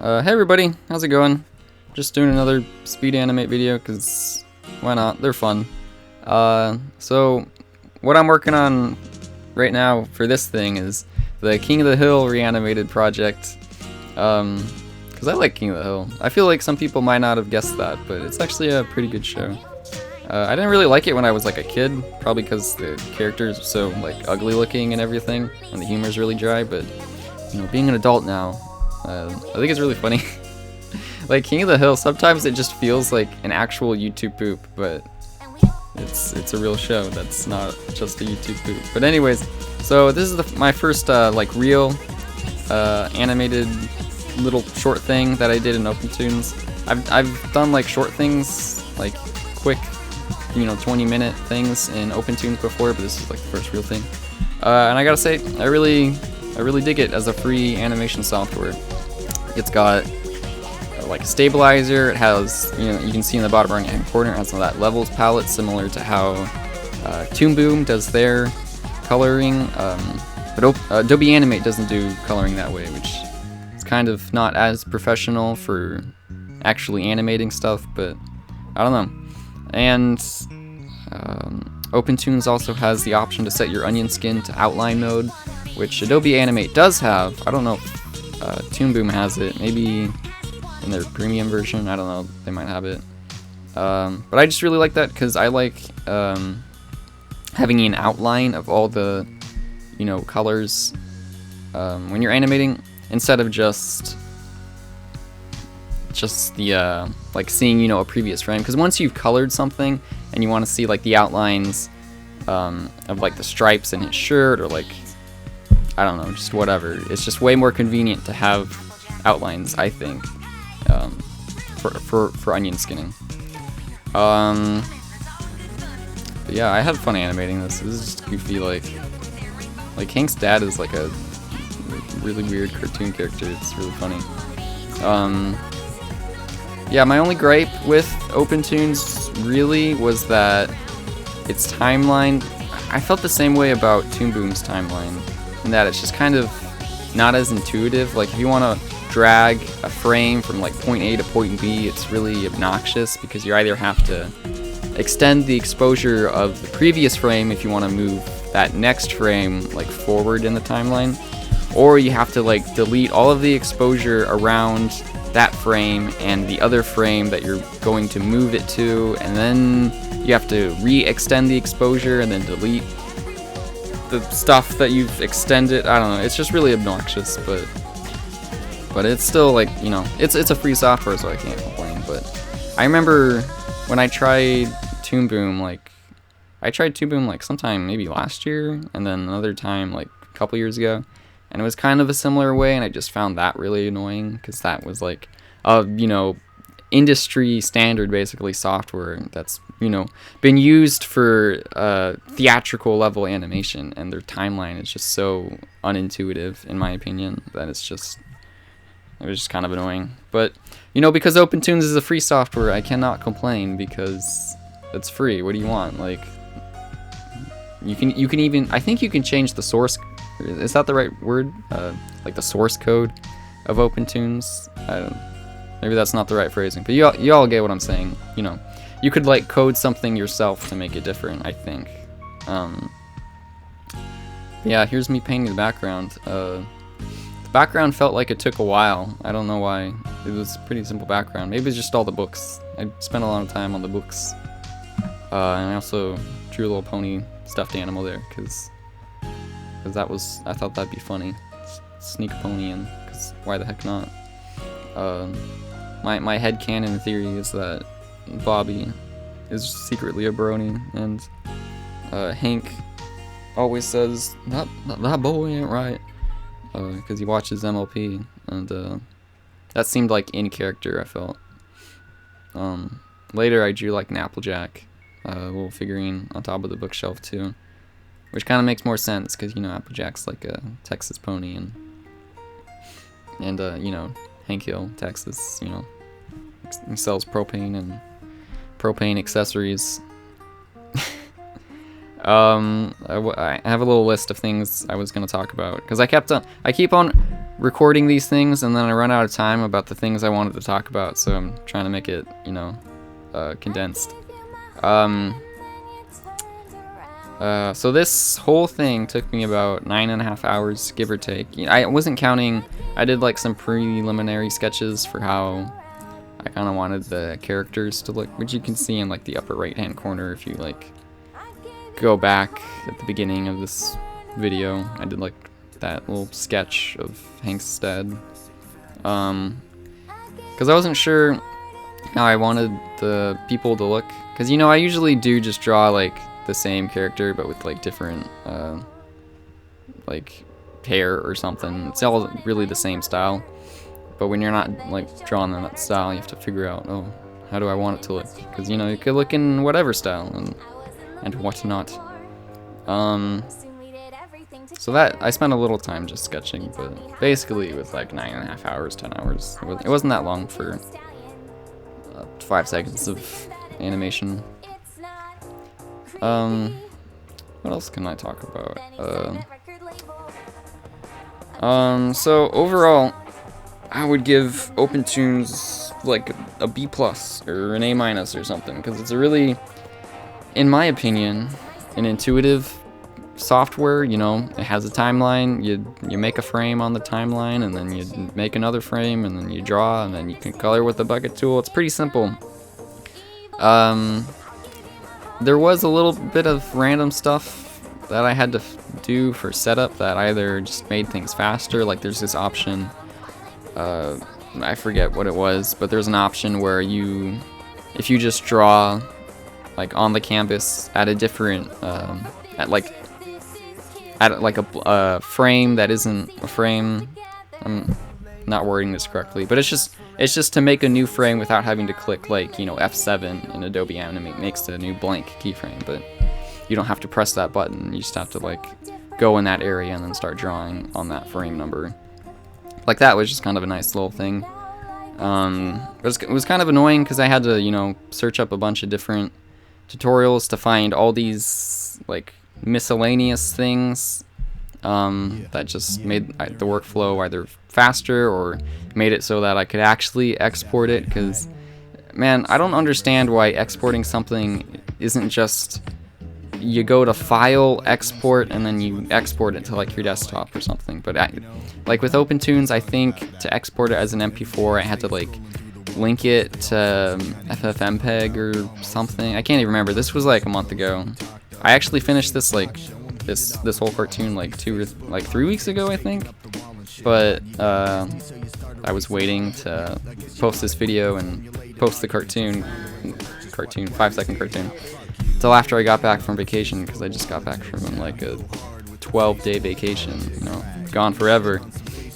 Hey everybody, how's it going? Just doing another speed animate video, because why not? They're fun. So, what I'm working on right now for this thing is the King of the Hill Reanimated project. Because I like King of the Hill. I feel like some people might not have guessed that, but it's actually a pretty good show. I didn't really like it when I was like a kid, probably because the characters are so like ugly looking and everything, and the humor's really dry, but you know, being an adult now, I think it's really funny. Like King of the Hill, sometimes it just feels like an actual YouTube poop, but it's a real show that's not just a YouTube poop. But anyways, so this is my first like real animated little short thing that I did in OpenToonz. I've done like short things, like quick, you know, 20-minute things in OpenToonz before, but this is like the first real thing. And I gotta say, I really dig it as a free animation software. It's got like a stabilizer. It has, you know, you can see in the bottom right hand corner, it has that levels palette similar to how Toon Boom does their coloring. But Adobe Animate doesn't do coloring that way, which is kind of not as professional for actually animating stuff. But I don't know. And OpenToonz also has the option to set your onion skin to outline mode, which Adobe Animate does have. I don't know if Toon Boom has it. Maybe in their premium version. I don't know. They might have it. But I just really like that because I like having an outline of all the, you know, colors when you're animating, instead of just the like seeing, you know, a previous frame. Because once you've colored something and you want to see like the outlines of like the stripes in his shirt, or like, I don't know, just whatever, it's just way more convenient to have outlines, I think, for onion skinning. But yeah, I had fun animating this. This is just goofy, like Hank's dad is like a really weird cartoon character. It's really funny. Yeah, my only gripe with OpenToonz really was that its timeline, I felt the same way about Toon Boom's timeline, in that it's just kind of not as intuitive. Like if you want to drag a frame from like point A to point B, it's really obnoxious because you either have to extend the exposure of the previous frame if you want to move that next frame like forward in the timeline, or you have to like delete all of the exposure around that frame and the other frame that you're going to move it to, and then you have to re-extend the exposure and then delete the stuff that you've extended. I don't know, it's just really obnoxious, but it's still like, you know, it's a free software, so I can't complain. But I remember when I tried Toon Boom, like sometime maybe last year, and then another time like a couple years ago, and it was kind of a similar way, and I just found that really annoying because that was like you know, industry standard basically software that's, you know, been used for theatrical level animation, and their timeline is just so unintuitive in my opinion that it was just kind of annoying. But you know, because OpenToonz is a free software, I cannot complain because it's free. What do you want? Like, you can even, I think you can change the source. Is that the right word? Like the source code of OpenToonz. Maybe that's not the right phrasing, but you all get what I'm saying. You know, you could like code something yourself to make it different, I think. Yeah, here's me painting the background. The background felt like it took a while. I don't know why. It was a pretty simple background. Maybe it's just all the books. I spent a lot of time on the books. And I also drew a little pony stuffed animal there, because I thought that'd be funny. Sneak a pony in, because why the heck not? My headcanon theory is that Bobby is secretly a brony, and Hank always says, that boy ain't right, because he watches MLP, and that seemed like in character, I felt. Later I drew like an Applejack, little figurine on top of the bookshelf too, which kind of makes more sense because, you know, Applejack's like a Texas pony, and you know, Hank Hill, Texas, you know, he sells propane and propane accessories. I have a little list of things I was gonna talk about because I keep on recording these things and then I run out of time about the things I wanted to talk about, so I'm trying to make it, you know, condensed. So this whole thing took me about 9.5 hours, give or take. I wasn't counting, I did like some preliminary sketches for how I kind of wanted the characters to look, which you can see in like the upper right hand corner if you like go back at the beginning of this video. I did like that little sketch of Hankstead. Because I wasn't sure how I wanted the people to look. Because, you know, I usually do just draw like the same character but with like different like hair or something. It's all really the same style. But when you're not like drawing in that style, you have to figure out, oh, how do I want it to look? Because, you know, it could look in whatever style and whatnot. So that, I spent a little time just sketching, but basically it was like 9.5 hours, 10 hours. It wasn't that long for 5 seconds of animation. What else can I talk about? So overall, I would give OpenToonz like a B+ or an A- or something, because it's a really, in my opinion, an intuitive software. You know, it has a timeline, you make a frame on the timeline, and then you make another frame, and then you draw, and then you can color with the bucket tool. It's pretty simple. There was a little bit of random stuff that I had to do for setup that either just made things faster, like there's this option, I forget what it was, but there's an option where if you just draw like on the canvas at a different, at like a frame that isn't a frame. I'm not wording this correctly, but it's just to make a new frame without having to click like, you know, F7 in Adobe Animate makes a new blank keyframe, but you don't have to press that button. You just have to like go in that area and then start drawing on that frame number. Like that was just kind of a nice little thing. It was kind of annoying because I had to, you know, search up a bunch of different tutorials to find all these like miscellaneous things that just made the workflow either faster or made it so that I could actually export it. Because, man, I don't understand why exporting something isn't just you go to File, Export, and then you export it to like your desktop or something. But like with OpenToonz, I think to export it as an MP4, I had to like link it to FFmpeg or something. I can't even remember. This was like a month ago. I actually finished this like this whole cartoon like 3 weeks ago, I think. But I was waiting to post this video and post the cartoon 5-second cartoon until after I got back from vacation, because I just got back from like a 12-day vacation, you know, gone forever.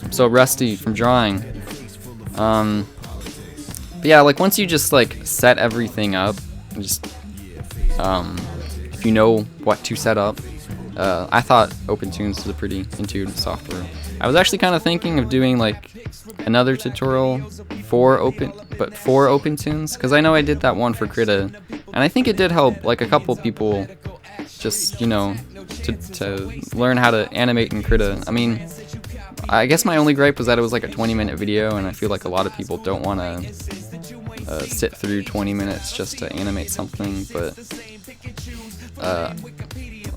I'm so rusty from drawing. But yeah, like once you just like set everything up, just if you know what to set up, I thought OpenToonz was a pretty intuitive software. I was actually kind of thinking of doing like another tutorial for OpenToonz, because I know I did that one for Krita, and I think it did help like a couple people just, you know, to learn how to animate in Krita. I mean, I guess my only gripe was that it was like a 20-minute video, and I feel like a lot of people don't want to sit through 20 minutes just to animate something, but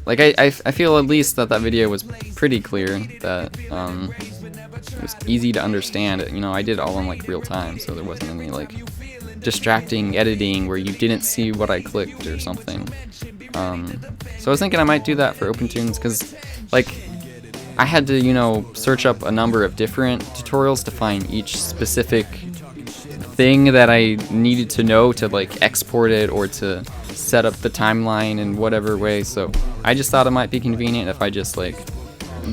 like I feel at least that video was pretty clear, that it was easy to understand. You know, I did it all in like real time, so there wasn't any like distracting editing where you didn't see what I clicked or something. So I was thinking I might do that for OpenToonz, because like I had to, you know, search up a number of different tutorials to find each specific thing that I needed to know to like export it or to set up the timeline in whatever way. So I just thought it might be convenient if I just like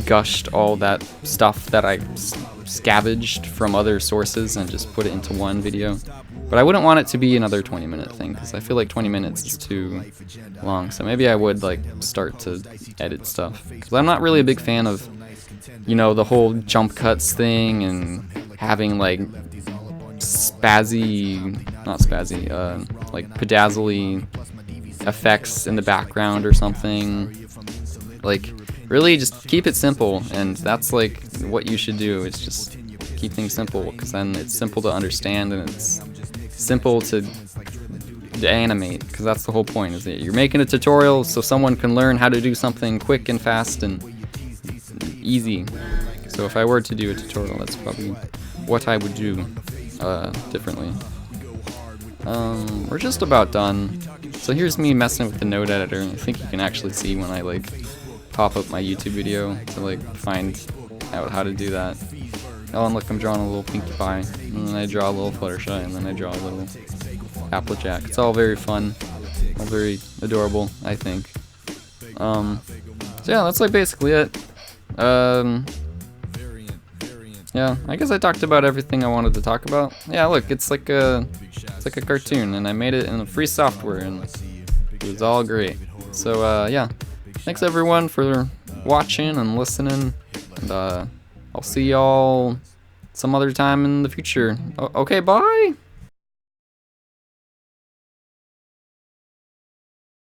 gushed all that stuff that I scavenged from other sources and just put it into one video. But I wouldn't want it to be another 20-minute thing, because I feel like 20 minutes is too long. So maybe I would like start to edit stuff, because I'm not really a big fan of, you know, the whole jump cuts thing and having like like bedazzly effects in the background or something. Like really just keep it simple, and that's like what you should do. It's just keep things simple, because then it's simple to understand and it's simple to animate, because that's the whole point, is that you're making a tutorial so someone can learn how to do something quick and fast and easy. So if I were to do a tutorial, that's probably what I would do differently. We're just about done. So here's me messing with the node editor. I think you can actually see when I like pop up my YouTube video to like find out how to do that. Oh, and look, I'm drawing a little Pinkie Pie, and then I draw a little Fluttershy, and then I draw a little Applejack. It's all very fun, all very adorable, I think. So yeah, that's like basically it. Yeah, I guess I talked about everything I wanted to talk about. Yeah, look, it's like a cartoon, and I made it in a free software, and it was all great. So yeah, thanks everyone for watching and listening, and I'll see y'all some other time in the future. Okay, bye!